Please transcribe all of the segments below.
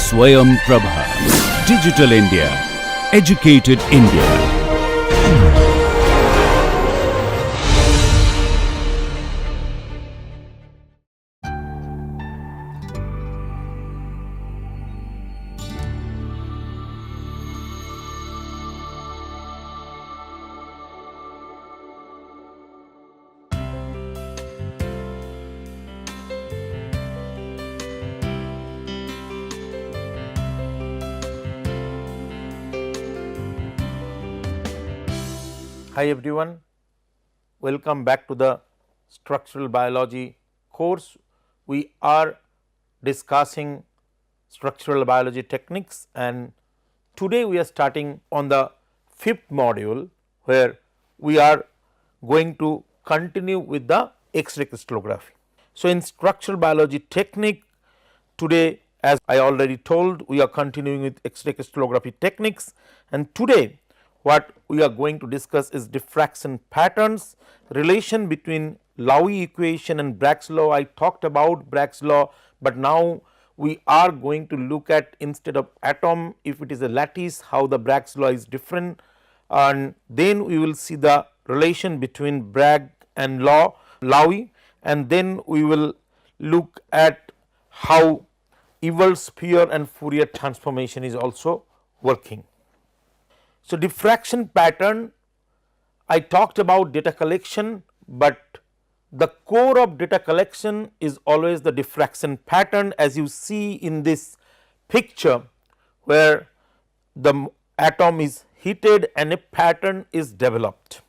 Swayam Prabha. Digital India. Educated India. Hi everyone, welcome back to the structural biology course. We are discussing structural biology techniques, and today we are starting on the fifth module, where we are going to continue with the X-ray crystallography. So, in structural biology technique today, as I already told, we are continuing with X-ray crystallography techniques, and today what we are going to discuss is diffraction patterns, relation between Lowy equation and Bragg's law. I talked about Bragg's law, but now we are going to look at, instead of atom, if it is a lattice, how the Bragg's law is different, and then we will see the relation between Bragg and Lowy, and then we will look at how Ewald sphere and Fourier transformation is also working. So, diffraction pattern, I talked about data collection, but the core of data collection is always the diffraction pattern, as you see in this picture, where the atom is heated and a pattern is developed.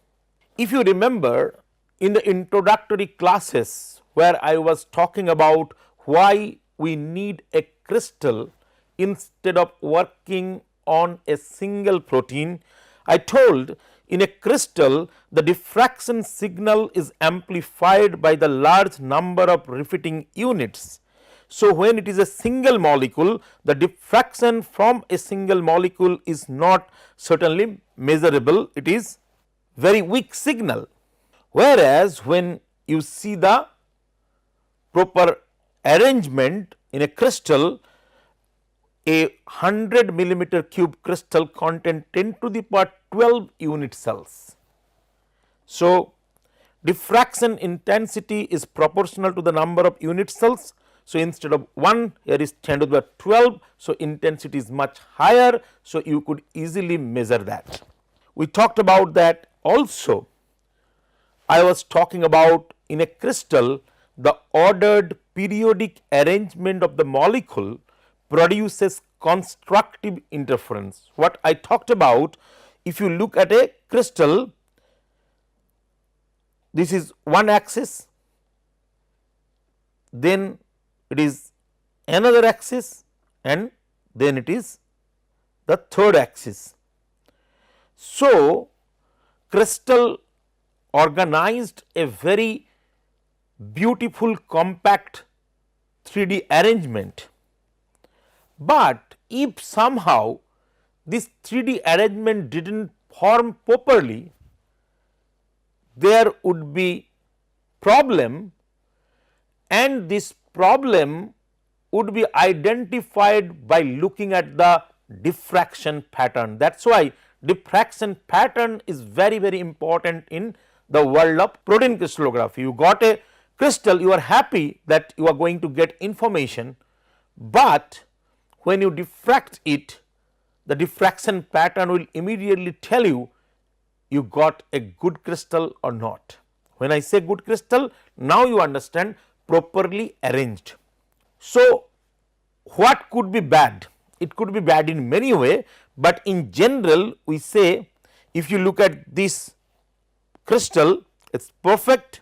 If you remember, in the introductory classes where I was talking about why we need a crystal instead of working on a single protein, I told in a crystal the diffraction signal is amplified by the large number of repeating units. So, when it is a single molecule, the diffraction from a single molecule is not certainly measurable, it is very weak signal. Whereas, when you see the proper arrangement in a crystal, a 100 millimeter cube crystal contain 10 to the power 12 unit cells. So, diffraction intensity is proportional to the number of unit cells. So, instead of 1, here is 10 to the power 12. So, intensity is much higher. So, you could easily measure that. We talked about that also. I was talking about in a crystal, the ordered periodic arrangement of the molecule produces constructive interference. What I talked about, if you look at a crystal, this is one axis, then it is another axis, and then it is the third axis. So, crystal organized a very beautiful compact 3D arrangement. But if somehow this 3D arrangement did not form properly, there would be problem, and this problem would be identified by looking at the diffraction pattern. That is why diffraction pattern is very important in the world of protein crystallography. You got a crystal, you are happy that you are going to get information, but when you diffract it, the diffraction pattern will immediately tell you, you got a good crystal or not. When I say good crystal, now you understand, properly arranged. So, what could be bad? It could be bad in many ways, but in general we say, if you look at this crystal, it is perfect,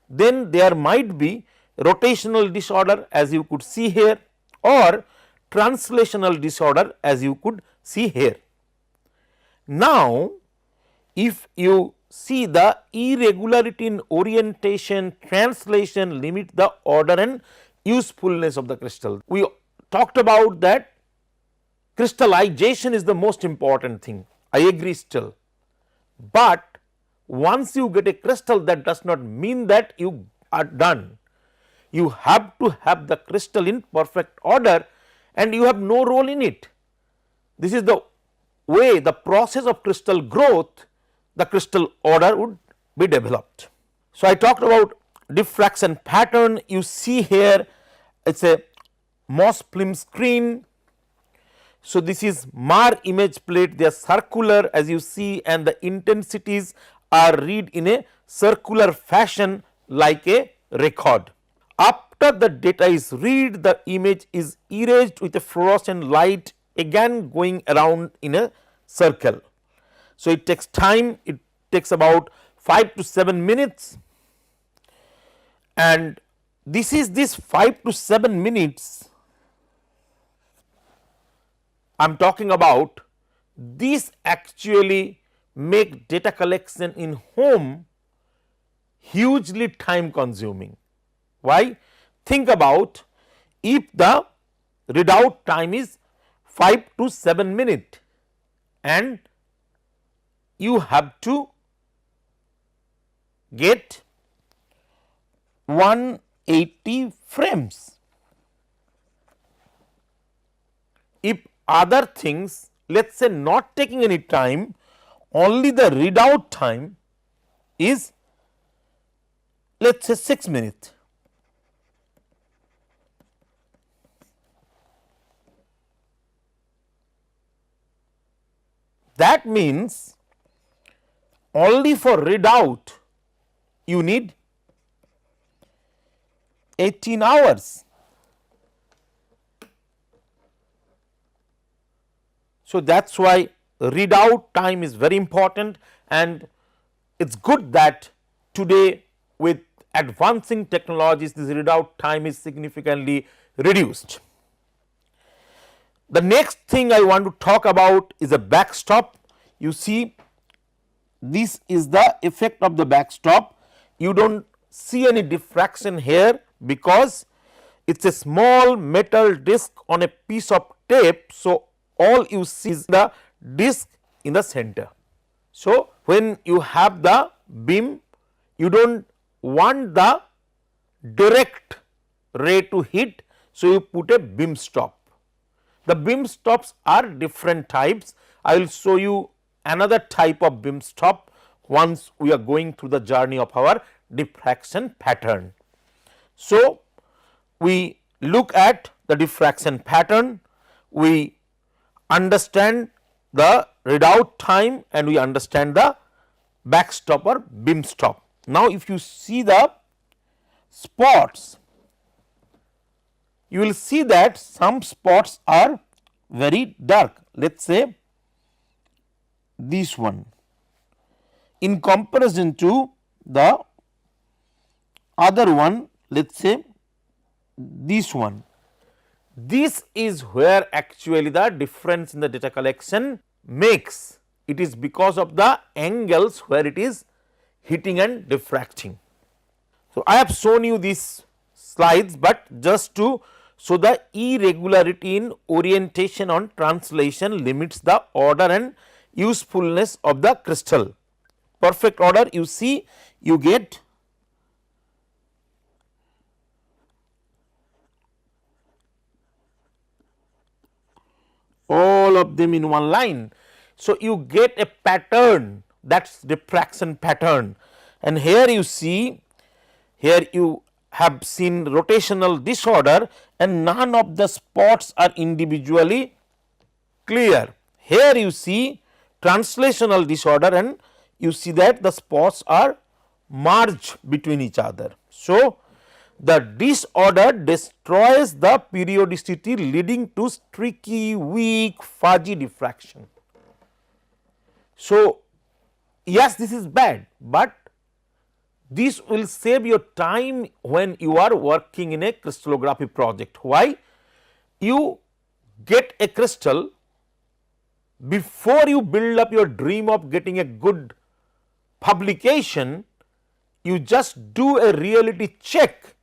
then there might be rotational disorder, as you could see here, or translational disorder, as you could see here. Now, if you see the irregularity in orientation, translation limit the order and usefulness of the crystal. We talked about that crystallization is the most important thing, I agree still, but once you get a crystal, that does not mean that you are done. You have to have the crystal in perfect order, and you have no role in it. This is the way, the process of crystal growth, the crystal order would be developed. So, I talked about diffraction pattern. You see here it is a Moss film screen. So, this is Mar image plate, they are circular as you see, and the intensities are read in a circular fashion like a record. After the data is read, the image is erased with a fluorescent light again going around in a circle. So, it takes time, it takes about 5 to 7 minutes, and this is this 5 to 7 minutes I am talking about. This actually make data collection in home hugely time consuming. Why? Think about, if the readout time is 5 to 7 minutes and you have to get 180 frames. If other things, let us say not taking any time, only the readout time is, let us say 6 minutes. That means only for readout you need 18 hours. So, that is why readout time is very important, and it is good that today with advancing technologies this readout time is significantly reduced. The next thing I want to talk about is a backstop. You see, this is the effect of the backstop. You do not see any diffraction here because it is a small metal disc on a piece of tape. So, all you see is the disc in the center. So, when you have the beam, you do not want the direct ray to hit. So, you put a beam stop. The beam stops are different types. I will show you another type of beam stop once we are going through the journey of our diffraction pattern. So, we look at the diffraction pattern, we understand the readout time, and we understand the backstop or beam stop. Now, if you see the spots, you will see that some spots are very dark. Let us say this one in comparison to the other one, let us say this one. This is where actually the difference in the data collection makes. It is because of the angles where it is hitting and diffracting. So, I have shown you these slides, but just to show the irregularity in orientation on translation limits the order and usefulness of the crystal. Perfect order, you see, you get all of them in one line. So, you get a pattern, that is diffraction pattern, and here you see, here you have seen rotational disorder and none of the spots are individually clear. Here you see translational disorder and you see that the spots are merged between each other. So, the disorder destroys the periodicity leading to streaky, weak, fuzzy diffraction. So, yes, this is bad, but this will save your time when you are working in a crystallography project. Why? You get a crystal before you build up your dream of getting a good publication, you just do a reality check,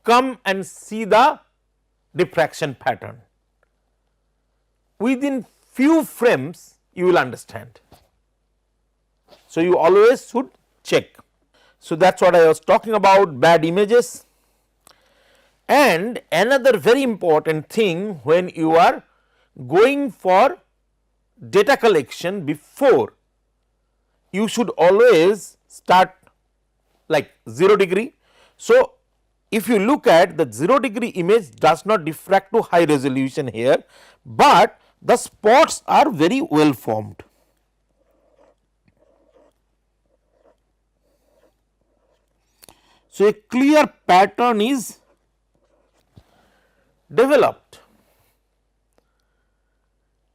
come and see the diffraction pattern. Within few frames you will understand. So, you always should check. So, that is what I was talking about, bad images. And another very important thing, when you are going for data collection, before you should always start like 0 degree. So, if you look at the 0 degree image does not diffract to high resolution here, but the spots are very well formed. So, a clear pattern is developed.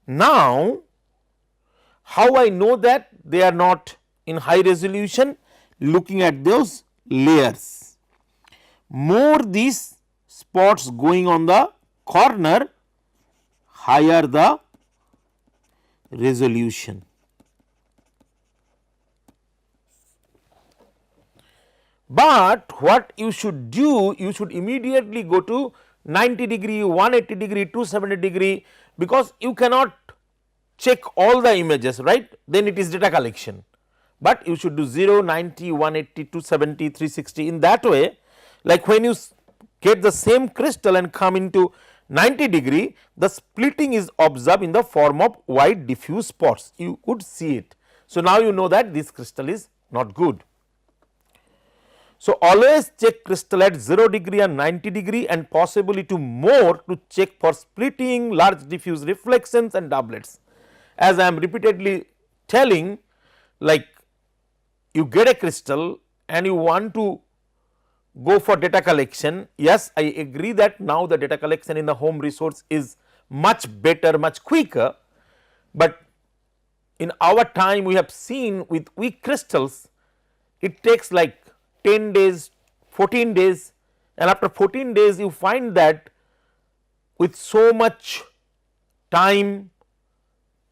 Now, how I know that they are not in high resolution? Looking at those layers, more these spots going on the corner, higher the resolution. But what you should do, you should immediately go to 90 degree, 180 degree, 270 degree, because you cannot check all the images, right, then it is data collection. But you should do 0, 90, 180, 270, 360 in that way. Like when you get the same crystal and come into 90 degree, the splitting is observed in the form of wide diffuse spots, you could see it. So, now you know that this crystal is not good. So, always check crystal at 0 degree and 90 degree and possibly to more to check for splitting, large diffuse reflections and doublets. As I am repeatedly telling, like you get a crystal and you want to go for data collection. Yes, I agree that now the data collection in the home resource is much better, much quicker, but in our time we have seen with weak crystals it takes like 10 days, 14 days, and after 14 days you find that with so much time,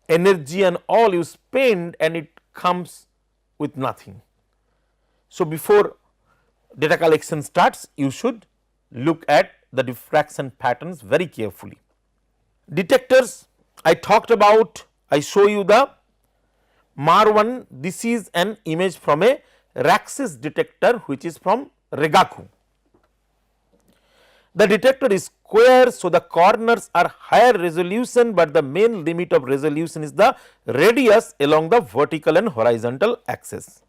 energy and all you spend and it comes with nothing. So, before data collection starts, you should look at the diffraction patterns very carefully. Detectors I talked about, I show you the MAR1, this is an image from a Raxis detector which is from Regaku. The detector is square, so the corners are higher resolution, but the main limit of resolution is the radius along the vertical and horizontal axis.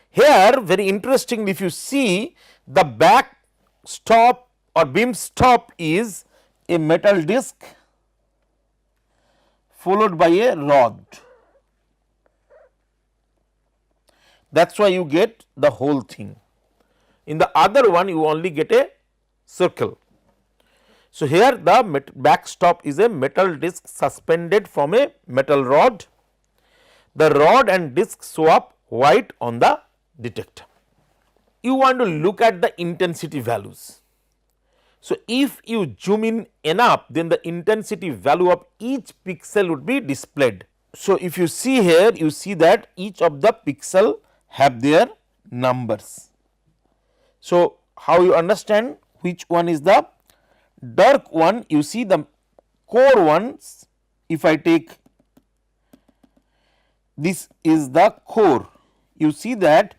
Here very interestingly, if you see the back stop or beam stop is a metal disc followed by a rod. That is why you get the whole thing. In the other one you only get a circle. So, here the back stop is a metal disc suspended from a metal rod. The rod and disc show up white on the detector. You want to look at the intensity values. So, if you zoom in enough, then the intensity value of each pixel would be displayed. So, if you see here, you see that each of the pixel have their numbers. So, how you understand which one is the dark one? You see the core ones, if I take this is the core, you see that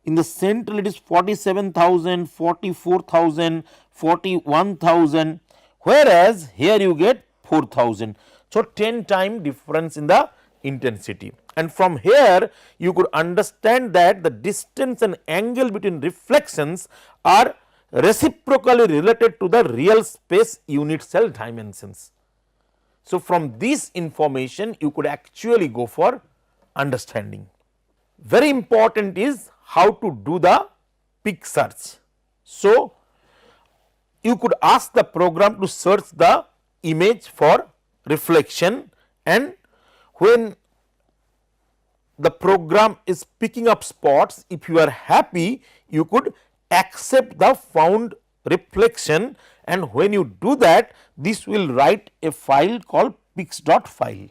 in the central it is 47,000, 44,000, 41,000, whereas here you get 4,000. So, 10 time difference in the intensity, and from here you could understand that the distance and angle between reflections are reciprocally related to the real space unit cell dimensions. So, from this information you could actually go for understanding. Very important is how to do the peak search. So, you could ask the program to search the image for reflection, and when the program is picking up spots, if you are happy you could accept the found reflection, and when you do that this will write a file called peaks.file.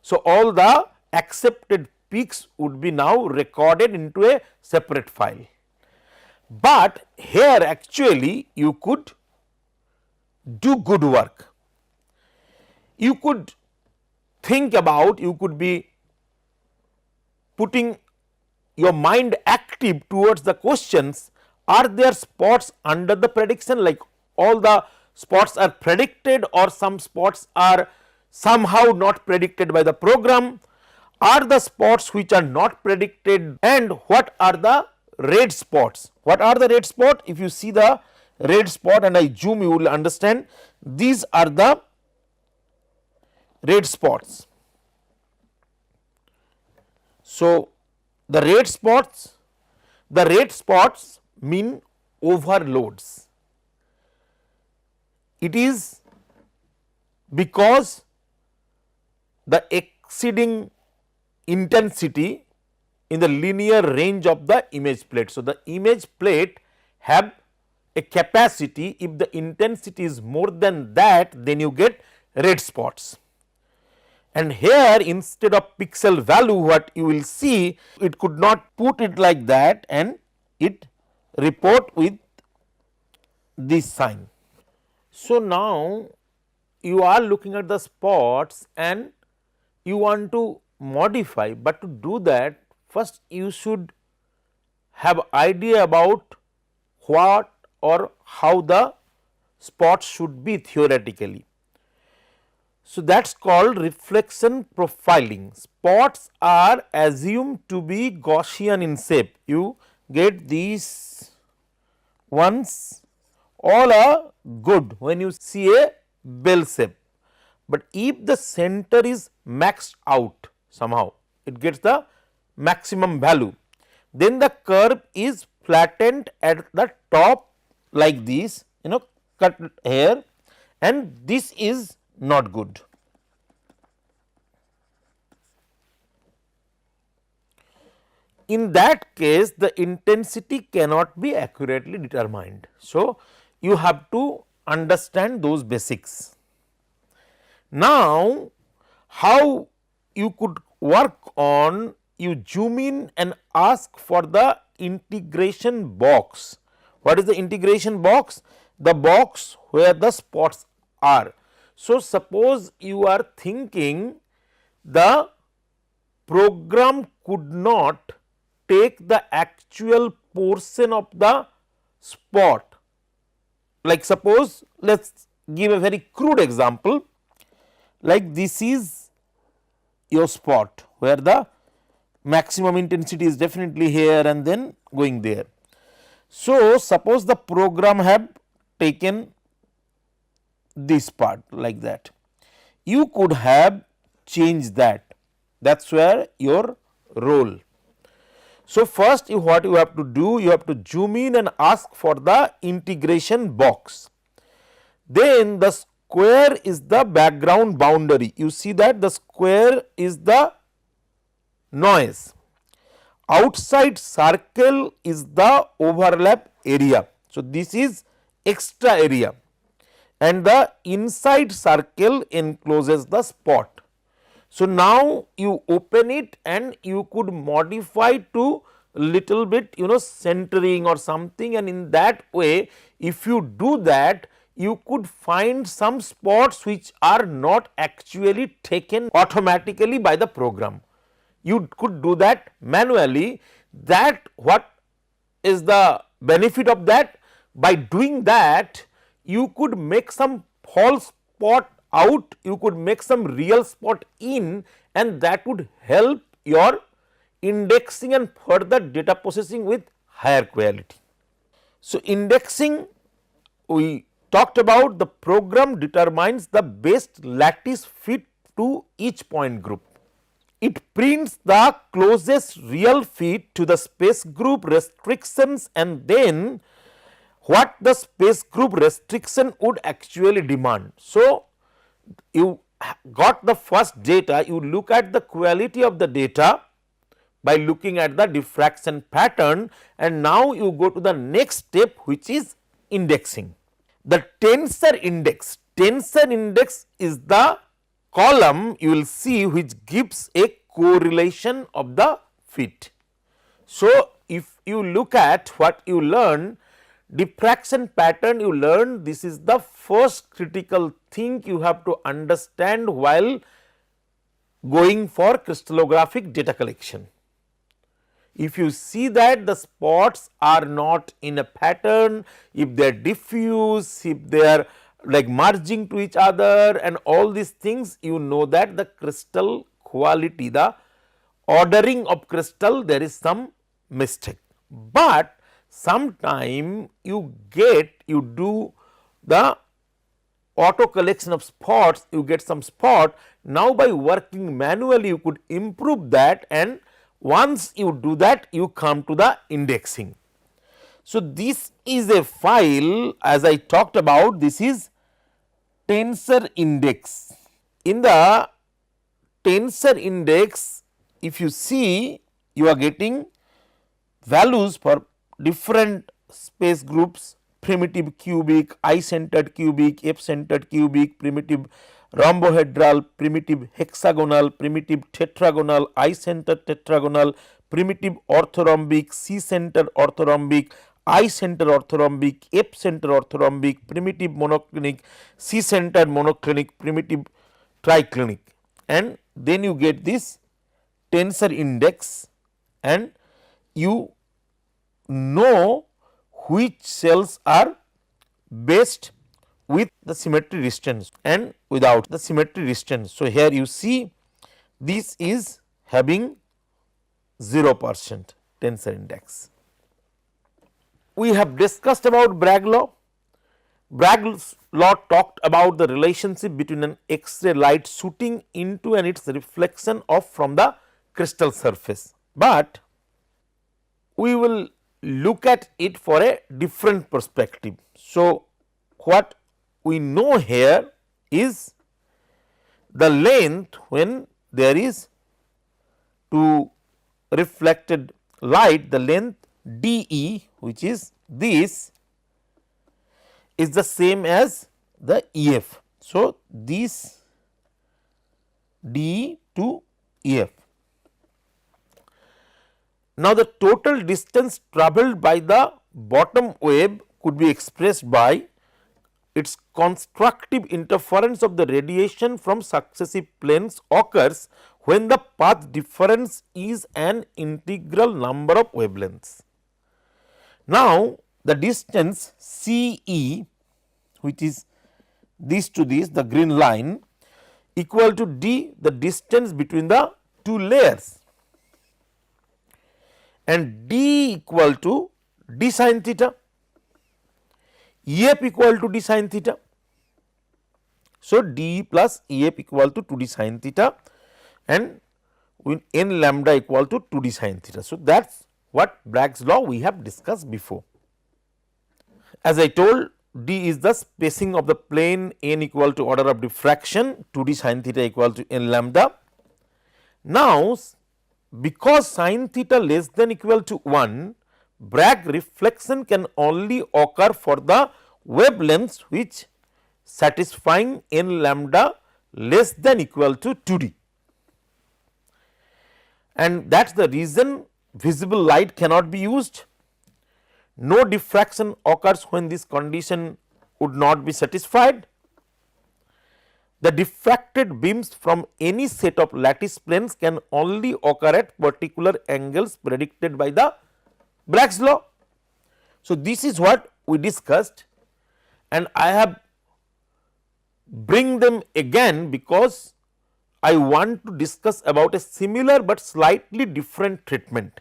So, all the accepted peaks would be now recorded into a separate file, but here actually you could do good work. You could think about, you could be putting your mind active towards the questions, Are there spots under the prediction, like all the spots are predicted or some spots are somehow not predicted by the program? Are the spots which are not predicted, and what are the red spots? What are the red spot? If you see the red spot and I zoom, you will understand these are the red spots. So, the red spots mean overloads. It is because the exceeding intensity in the linear range of the image plate. So, the image plate have a capacity, if the intensity is more than that, then you get red spots. And here instead of pixel value, what you will see, it could not put it like that and it report with this sign. So, now you are looking at the spots and you want to modify, but to do that first you should have idea about what or how the spots should be theoretically. So, that is called reflection profiling. Spots are assumed to be Gaussian in shape. You get these ones all are good when you see a bell shape, but if the center is maxed out somehow, it gets the maximum value, then the curve is flattened at the top like this, cut here, and this is not good. In that case, the intensity cannot be accurately determined. So, you have to understand those basics. Now, how you could work on, you zoom in and ask for the integration box. What is the integration box? The box where the spots are. So, suppose you are thinking the program could not take the actual portion of the spot, like suppose let us give a very crude example, like this is your spot where the maximum intensity is definitely here and then going there. So, suppose the program have taken this part like that, you could have changed that is where your role. So, first what you have to do, you have to zoom in and ask for the integration box. Then the square is the background boundary, you see that the square is the noise, outside circle is the overlap area. So, this is extra area and the inside circle encloses the spot. So, now you open it and you could modify to little bit centering or something, and in that way if you do that you could find some spots which are not actually taken automatically by the program. You could do that manually. That what is the benefit of that? By doing that you could make some false spot out, you could make some real spot in, and that would help your indexing and further data processing with higher quality. So, indexing, we talked about the program determines the best lattice fit to each point group. It prints the closest real fit to the space group restrictions and then what the space group restriction would actually demand. So, you got the first data, you look at the quality of the data by looking at the diffraction pattern, and now you go to the next step, which is indexing. The tensor index is the column you will see which gives a correlation of the fit. So, if you look at what you learn, diffraction pattern you learn, this is the first critical thing you have to understand while going for crystallographic data collection. if you see that the spots are not in a pattern, if they are diffuse, if they are like merging to each other and all these things, you know that the crystal quality, the ordering of crystal, there is some mistake. But sometime you do the auto collection of spots, you get some spot. Now, by working manually you could improve that, and once you do that you come to the indexing. So, this is a file, as I talked about, this is tensor index. In the tensor index, if you see, you are getting values for different space groups: primitive cubic, I centered cubic, F centered cubic, primitive rhombohedral, primitive hexagonal, primitive tetragonal, I centered tetragonal, primitive orthorhombic, C centered orthorhombic, I centered orthorhombic, F centered orthorhombic, primitive monoclinic, C centered monoclinic, primitive triclinic, and then you get this tensor index, and you know which cells are best with the symmetry distance and without the symmetry distance. So, here you see this is having 0% tensor index. We have discussed about Bragg's law. Bragg's law talked about the relationship between an X-ray light shooting into and its reflection off from the crystal surface, but we will look at it for a different perspective. So, what we know here is the length when there is to reflected light, the length dE, which is this, is the same as the EF. So, this dE to EF. Now, the total distance travelled by the bottom wave could be expressed by its constructive interference of the radiation from successive planes occurs when the path difference is an integral number of wavelengths. Now, the distance CE, which is this to this, the green line, equal to d, the distance between the two layers, and d equal to d sin theta, EF equal to d sin theta. So, d plus EF equal to 2d sin theta, and with n lambda equal to 2d sin theta. So, that is what Bragg's law we have discussed before. As I told, d is the spacing of the plane, n equal to order of diffraction, 2d sin theta equal to n lambda. Now, because sin theta less than equal to 1, Bragg reflection can only occur for the wavelengths which satisfying n lambda less than equal to 2d, and that is the reason visible light cannot be used. No diffraction occurs when this condition would not be satisfied. The diffracted beams from any set of lattice planes can only occur at particular angles predicted by the Bragg's law. So, this is what we discussed, and I have bring them again because I want to discuss about a similar but slightly different treatment.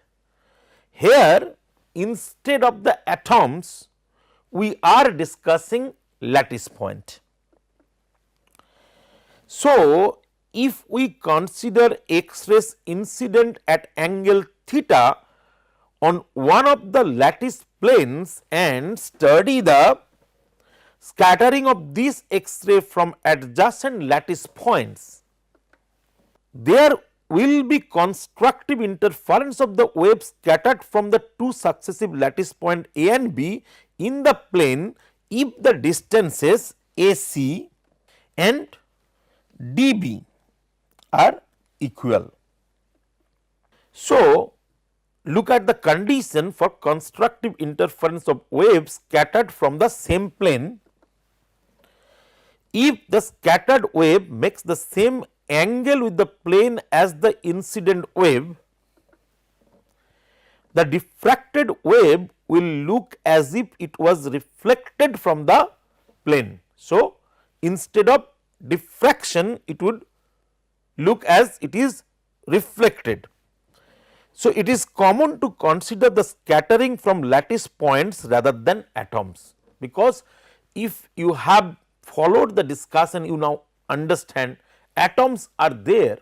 Here, instead of the atoms, we are discussing lattice point. So, if we consider X-rays incident at angle theta on one of the lattice planes and study the scattering of this X-ray from adjacent lattice points, there will be constructive interference of the wave scattered from the two successive lattice point A and B in the plane if the distances AC and dB are equal. So, look at the condition for constructive interference of waves scattered from the same plane. If the scattered wave makes the same angle with the plane as the incident wave, the diffracted wave will look as if it was reflected from the plane. So, instead of diffraction, it would look as it is reflected. So, it is common to consider the scattering from lattice points rather than atoms, because if you have followed the discussion, you now understand atoms are there,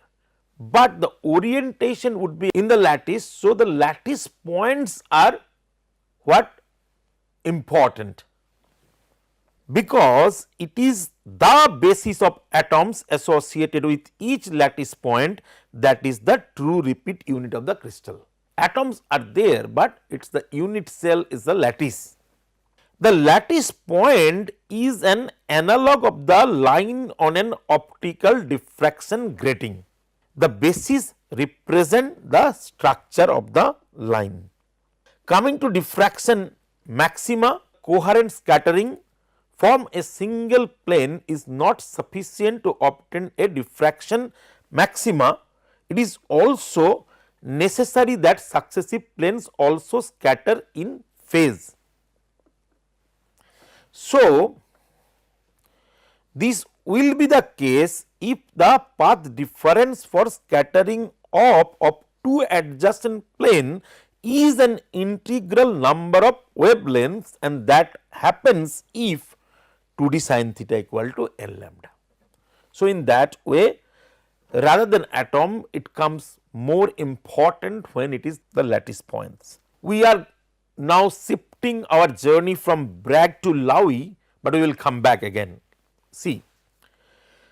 but the orientation would be in the lattice. So, the lattice points are what important, because it is the basis of atoms associated with each lattice point that is the true repeat unit of the crystal. Atoms are there, but it is the unit cell is the lattice. The lattice point is an analog of the line on an optical diffraction grating. The bases represent the structure of the line. Coming to diffraction maxima, coherent scattering from a single plane is not sufficient to obtain a diffraction maxima. It is also necessary that successive planes also scatter in phase. So, this will be the case if the path difference for scattering of two adjacent plane is an integral number of wavelengths, and that happens if 2d sin theta equal to L lambda. So, in that way, rather than atom, it comes more important when it is the lattice points. We are now shifting our journey from Bragg to Lowy, but we will come back again. See,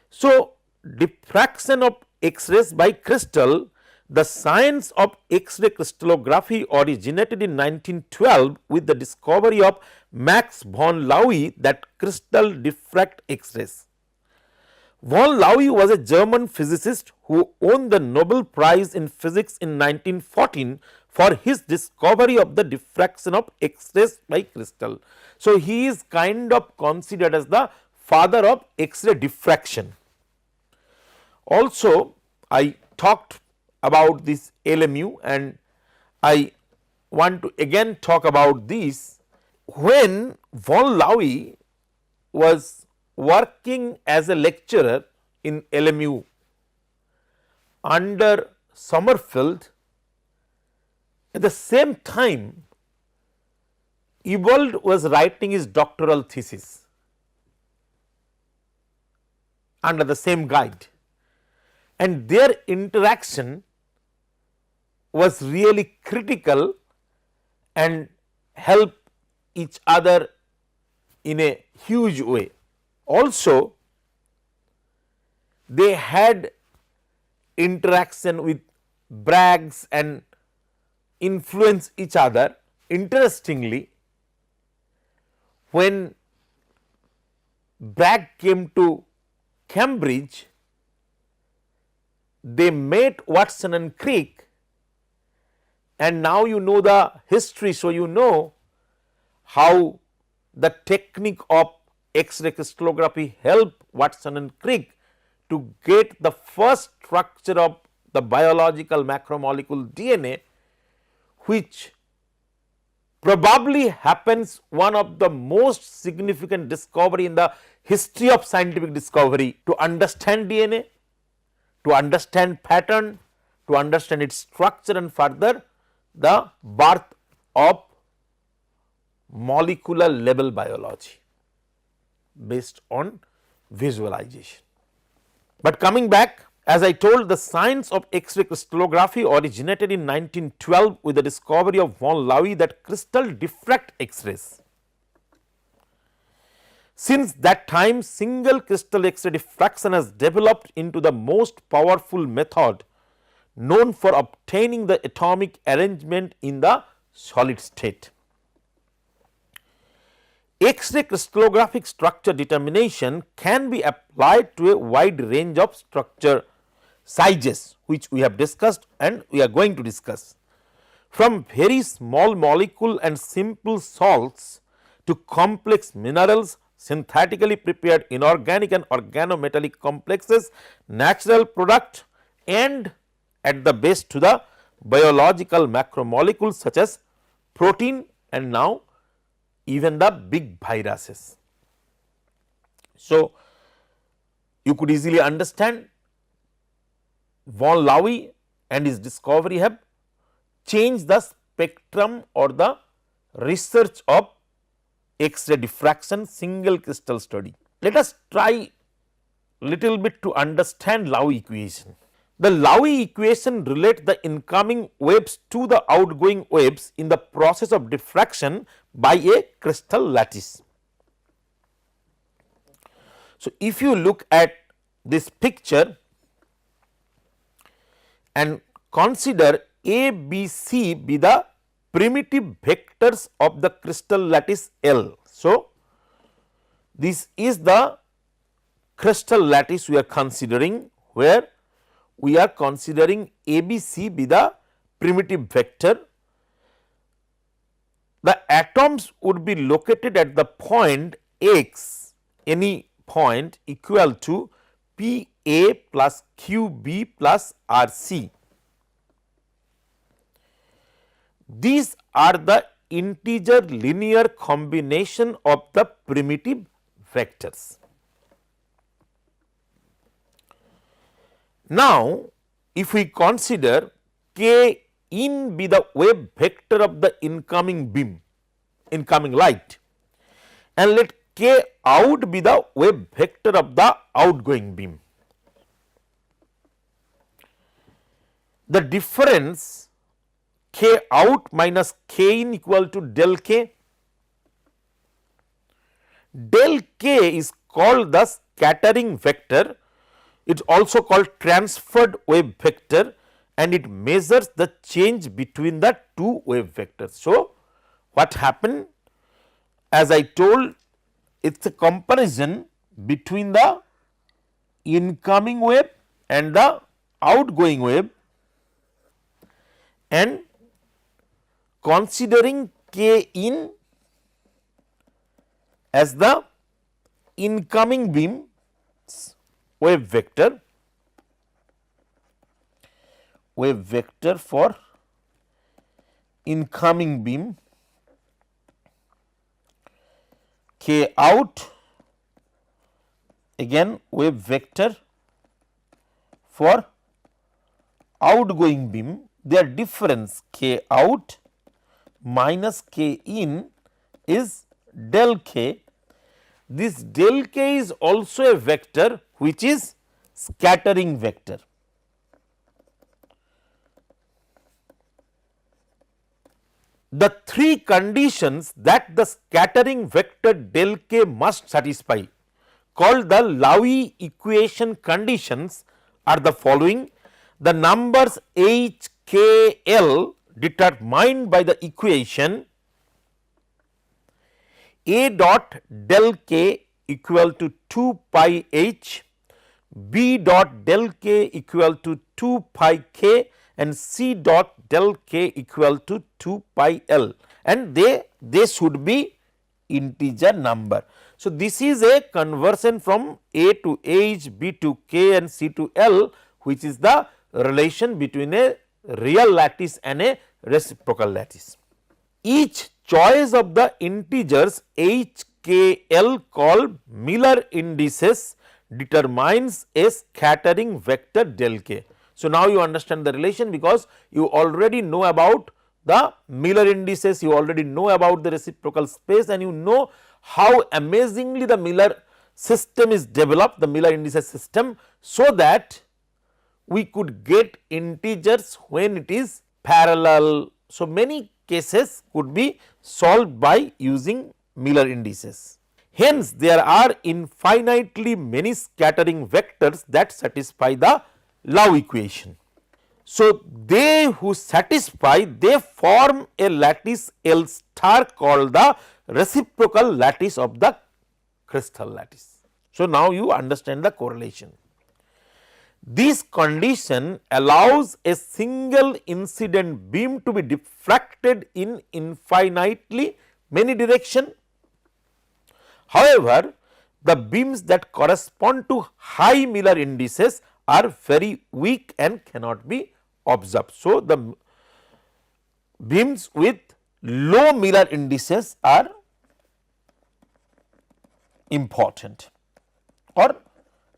so diffraction of X-rays by crystal. The science of X-ray crystallography originated in 1912 with the discovery of Max von Laue that crystal diffract X-rays. Von Laue was a German physicist who won the Nobel Prize in Physics in 1914 for his discovery of the diffraction of X-rays by crystal. So, he is kind of considered as the father of X-ray diffraction. Also, I talked about this LMU, and I want to again talk about this. When von Laue was working as a lecturer in LMU under Sommerfeld, at the same time Ewald was writing his doctoral thesis under the same guide, and their interaction was really critical and help each other in a huge way. Also, they had interaction with Bragg's and influence each other. Interestingly, when Bragg came to Cambridge, they met Watson and Crick, and now you know the history. So, you know how the technique of X-ray crystallography helped Watson and Crick to get the first structure of the biological macromolecule DNA, which probably happens one of the most significant discovery in the history of scientific discovery to understand DNA, to understand pattern, to understand its structure, and further the birth of molecular level biology based on visualization. But coming back, as I told, the science of X-ray crystallography originated in 1912 with the discovery of von Laue that crystal diffract X-rays. Since that time, single crystal X-ray diffraction has developed into the most powerful method known for obtaining the atomic arrangement in the solid state. X-ray crystallographic structure determination can be applied to a wide range of structure sizes, which we have discussed and we are going to discuss. From very small molecule and simple salts to complex minerals, synthetically prepared inorganic and organometallic complexes, natural product, and at the base to the biological macromolecules such as protein and now even the big viruses. So, you could easily understand von Laue and his discovery have changed the spectrum or the research of X-ray diffraction single crystal study. Let us try little bit to understand Laue equation. The Laue equation relates the incoming waves to the outgoing waves in the process of diffraction by a crystal lattice. So, if you look at this picture and consider A, B, C be the primitive vectors of the crystal lattice L. So, this is the crystal lattice we are considering, where we are considering ABC be the primitive vector. The atoms would be located at the point X, any point equal to P A plus Q B plus R C. These are the integer linear combination of the primitive vectors. Now, if we consider K in be the wave vector of the incoming beam, incoming light, and let K out be the wave vector of the outgoing beam. The difference K out minus K in equal to del K. Del K is called the scattering vector. It is also called transferred wave vector, and it measures the change between the two wave vectors. So, what happened? As I told, it is a comparison between the incoming wave and the outgoing wave, and considering K in as the incoming beam wave vector for incoming beam, K out again wave vector for outgoing beam. Their difference K out minus K in is del K. This del K is also a vector which is scattering vector. The three conditions that the scattering vector del K must satisfy, called the Laue equation conditions, are the following. The numbers H, K, L determined by the equation A dot del K equal to 2 pi H, B dot del K equal to 2 pi K, and C dot del K equal to 2 pi L, and they should be integer number. So, this is a conversion from A to H, B to K and C to L, which is the relation between a real lattice and a reciprocal lattice. Each choice of the integers H, K, L called Miller indices determines a scattering vector del K. So, now you understand the relation, because you already know about the Miller indices, you already know about the reciprocal space, and you know how amazingly the Miller system is developed, the Miller indices system, so that we could get integers when it is parallel. So, many cases could be solved by using Miller indices. Hence, there are infinitely many scattering vectors that satisfy the Laue equation. So, they who satisfy, they form a lattice L star called the reciprocal lattice of the crystal lattice. So, now you understand the correlation. This condition allows a single incident beam to be diffracted in infinitely many directions. However, the beams that correspond to high Miller indices are very weak and cannot be observed. So, the beams with low mirror indices are important, or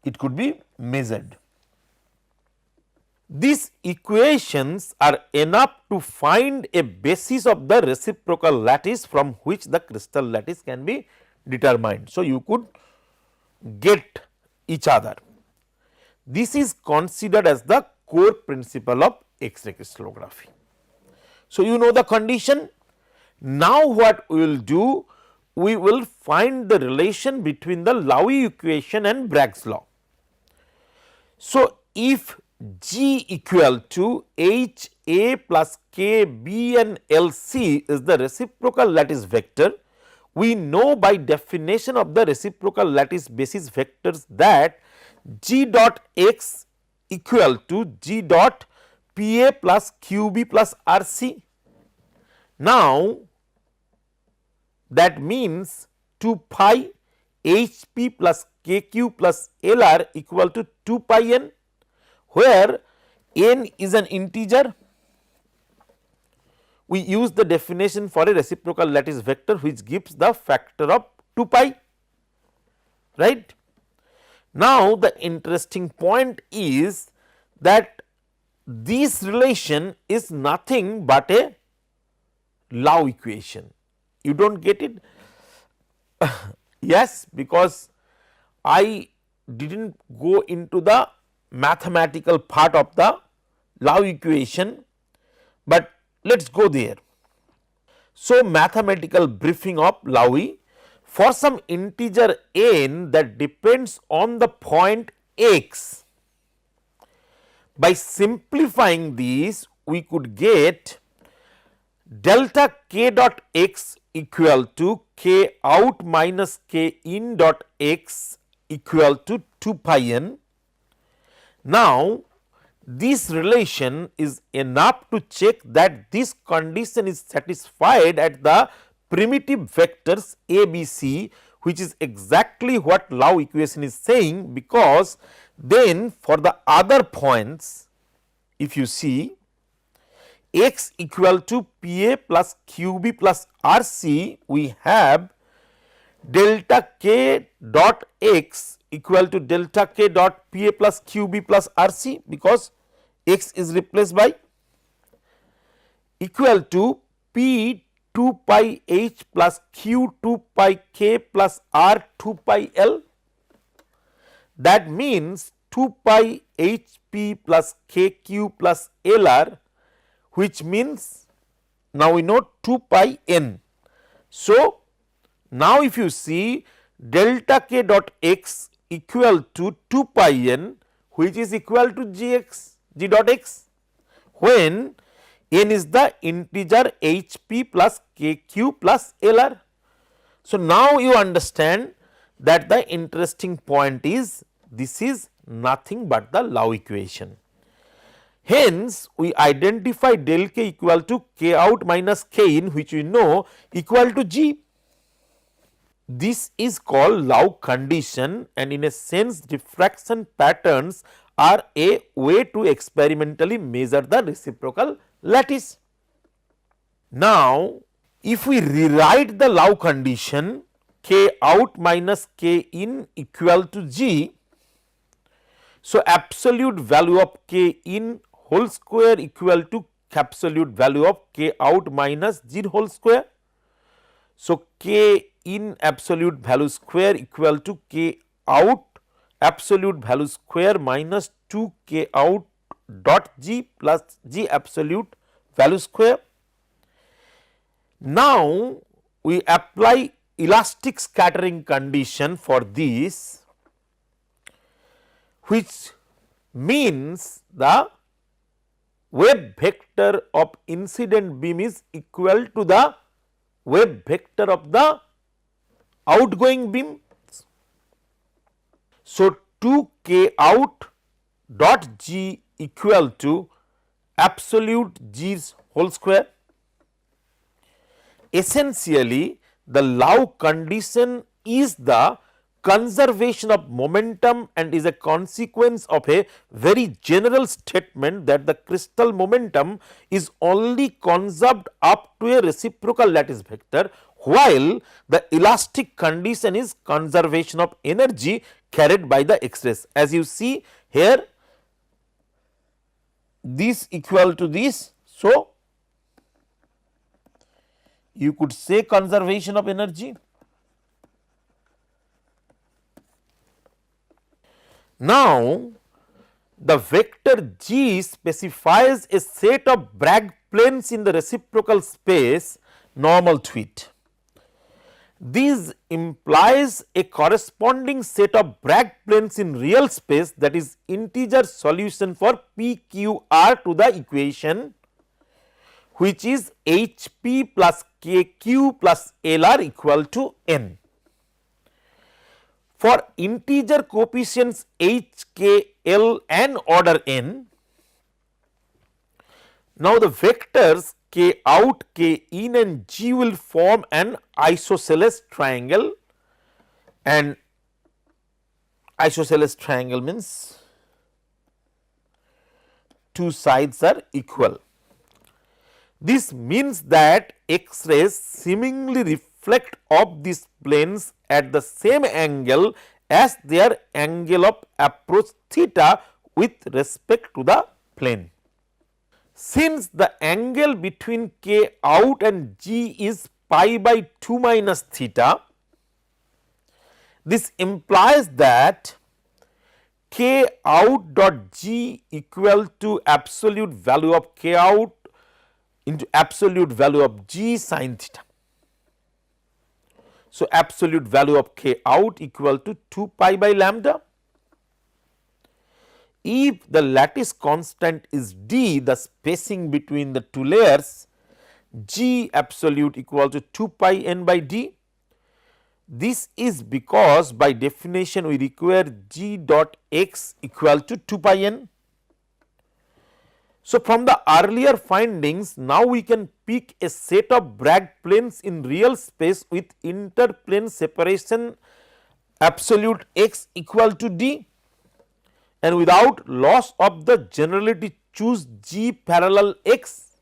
it could be measured. These equations are enough to find a basis of the reciprocal lattice from which the crystal lattice can be determined. So, you could get each other. This is considered as the core principle of X-ray crystallography. So, you know the condition. Now, what we will do? We will find the relation between the Laue equation and Bragg's law. So, if G equal to H A plus K B and L C is the reciprocal lattice vector, we know by definition of the reciprocal lattice basis vectors that G dot X equal to G dot P A plus Q B plus R C. Now, that means 2 pi H P plus K Q plus L R equal to 2 pi n, where n is an integer. We use the definition for a reciprocal lattice vector which gives the factor of 2 pi, right. Now, the interesting point is that this relation is nothing but a Laue equation. You do not get it? Yes, because I did not go into the mathematical part of the Laue equation, but let us go there. So, mathematical briefing of Laue: for some integer n that depends on the point x, by simplifying these we could get delta k dot x equal to k out minus k in dot x equal to 2 pi n. Now, this relation is enough to check that this condition is satisfied at the primitive vectors a, b, c, which is exactly what Laue equation is saying, because then for the other points, if you see x equal to P A plus Q B plus R C, we have delta k dot x equal to delta k dot P A plus Q B plus R C, because x is replaced by, equal to P 2 pi h plus Q 2 pi k plus R 2 pi L. That means 2 pi h p plus k q plus L R, which means now we know 2 pi n. So, now if you see delta k dot x equal to 2 pi n, which is equal to g dot x, when n is the integer h p plus k q plus L R. So, now you understand that the interesting point is this is nothing but the Laue equation. Hence, we identify del k equal to k out minus k in, which we know equal to g. This is called Laue condition, and in a sense diffraction patterns are a way to experimentally measure the reciprocal lattice. Now, if we rewrite the Laue condition k out minus k in equal to g, so absolute value of k in whole square equal to absolute value of k out minus g whole square. So, k in absolute value square equal to k out absolute value square minus 2 k out dot g plus g absolute value square. Now, we apply elastic scattering condition for this, which means the wave vector of incident beam is equal to the wave vector of the outgoing beam. So, 2 k out dot g equal to absolute g's whole square. Essentially, the Laue condition is the conservation of momentum and is a consequence of a very general statement that the crystal momentum is only conserved up to a reciprocal lattice vector, while the elastic condition is conservation of energy carried by the X-rays. As you see here, this equal to this. So, you could say conservation of energy. Now, the vector G specifies a set of Bragg planes in the reciprocal space normal to it. This implies a corresponding set of Bragg planes in real space, that is integer solution for PQR to the equation, which is HP plus KQ plus LR equal to N. For integer coefficients H, K, L and order N, now the vectors K out, K in and G will form an isosceles triangle, and isosceles triangle means two sides are equal. This means that X-rays seemingly reflect off these planes at the same angle as their angle of approach theta with respect to the plane. Since the angle between K out and G is pi by 2 minus theta, this implies that K out dot G equal to absolute value of K out into absolute value of G sin theta. So, absolute value of K out equal to 2 pi by lambda. If the lattice constant is D, the spacing between the two layers, G absolute equal to 2 pi n by D. This is because by definition we require G dot x equal to 2 pi n. So, from the earlier findings, now we can pick a set of Bragg planes in real space with interplane separation absolute x equal to D, and without loss of the generality choose G parallel x.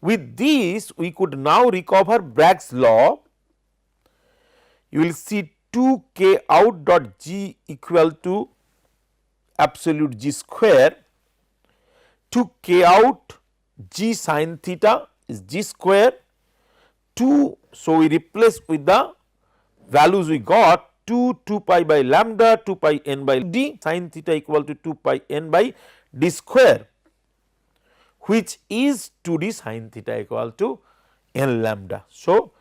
With this, we could now recover Bragg's law. You will see 2 K out dot G equal to absolute G square. 2 K out G sin theta is G square 2. So, we replace with the values we got 2 pi by lambda 2 pi n by D sin theta equal to 2 pi n by D square, which is 2D sin theta equal to n lambda. So,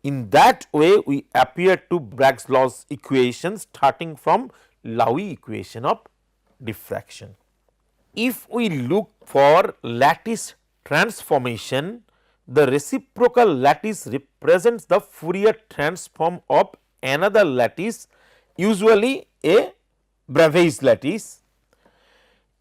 in that way we appear to Bragg's laws equation starting from Laue equation of diffraction. If we look for lattice transformation, the reciprocal lattice represents the Fourier transform of another lattice, usually a Bravais lattice.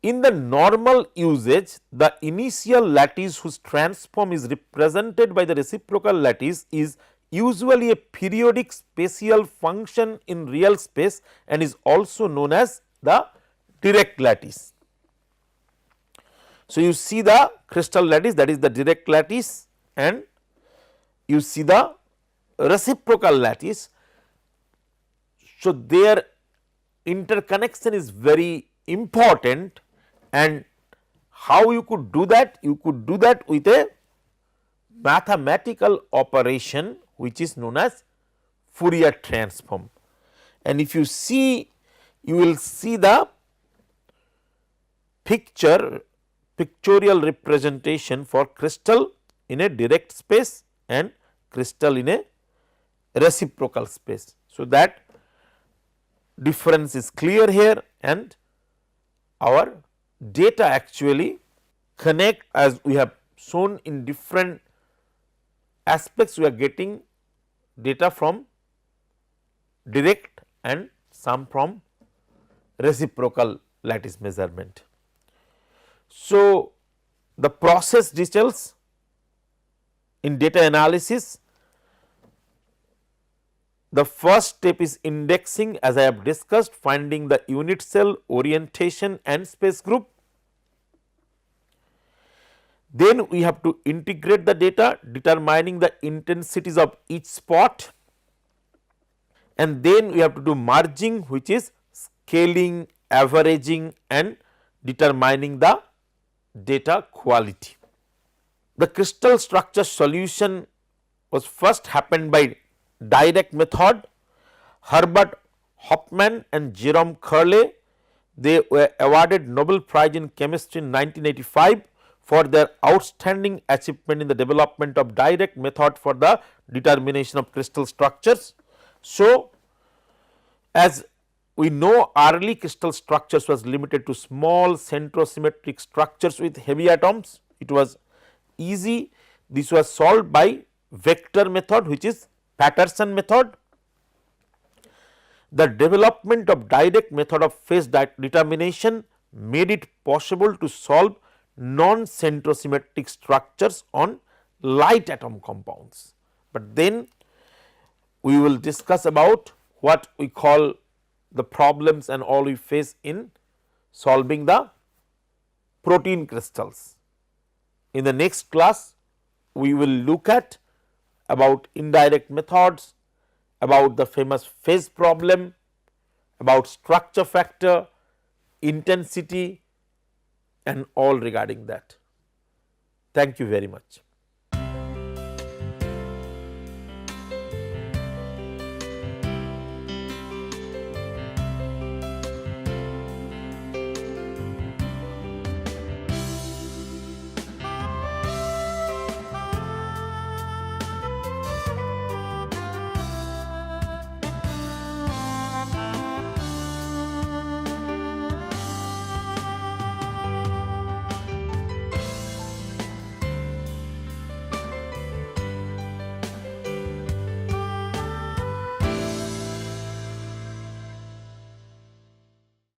In the normal usage, the initial lattice whose transform is represented by the reciprocal lattice is usually a periodic spatial function in real space and is also known as the direct lattice. So, you see the crystal lattice, that is the direct lattice, and you see the reciprocal lattice. So, their interconnection is very important, and how you could do that? You could do that with a mathematical operation which is known as Fourier transform. And if you see, you will see the pictorial representation for crystal in a direct space and crystal in a reciprocal space. So, that difference is clear here, and our data actually connect, as we have shown in different aspects. We are getting data from direct and some from reciprocal lattice measurement. So, the process details in data analysis, The first step is indexing, as I have discussed, finding the unit cell, orientation and space group. Then we have to integrate the data, determining the intensities of each spot, and then we have to do merging, which is scaling, averaging and determining the data quality. The crystal structure solution was first happened by direct method. Herbert Hopman and Jerome Curley, they were awarded Nobel Prize in Chemistry in 1985 for their outstanding achievement in the development of direct method for the determination of crystal structures. So, as we know, early crystal structures was limited to small centrosymmetric structures with heavy atoms. It was easy. This was solved by vector method, which is Patterson method. The development of direct method of phase determination made it possible to solve non-centrosymmetric structures on light atom compounds. But then we will discuss about what we call the problems and all we face in solving the protein crystals. In the next class, we will look at about indirect methods, about the famous phase problem, about structure factor, intensity and all regarding that. Thank you very much.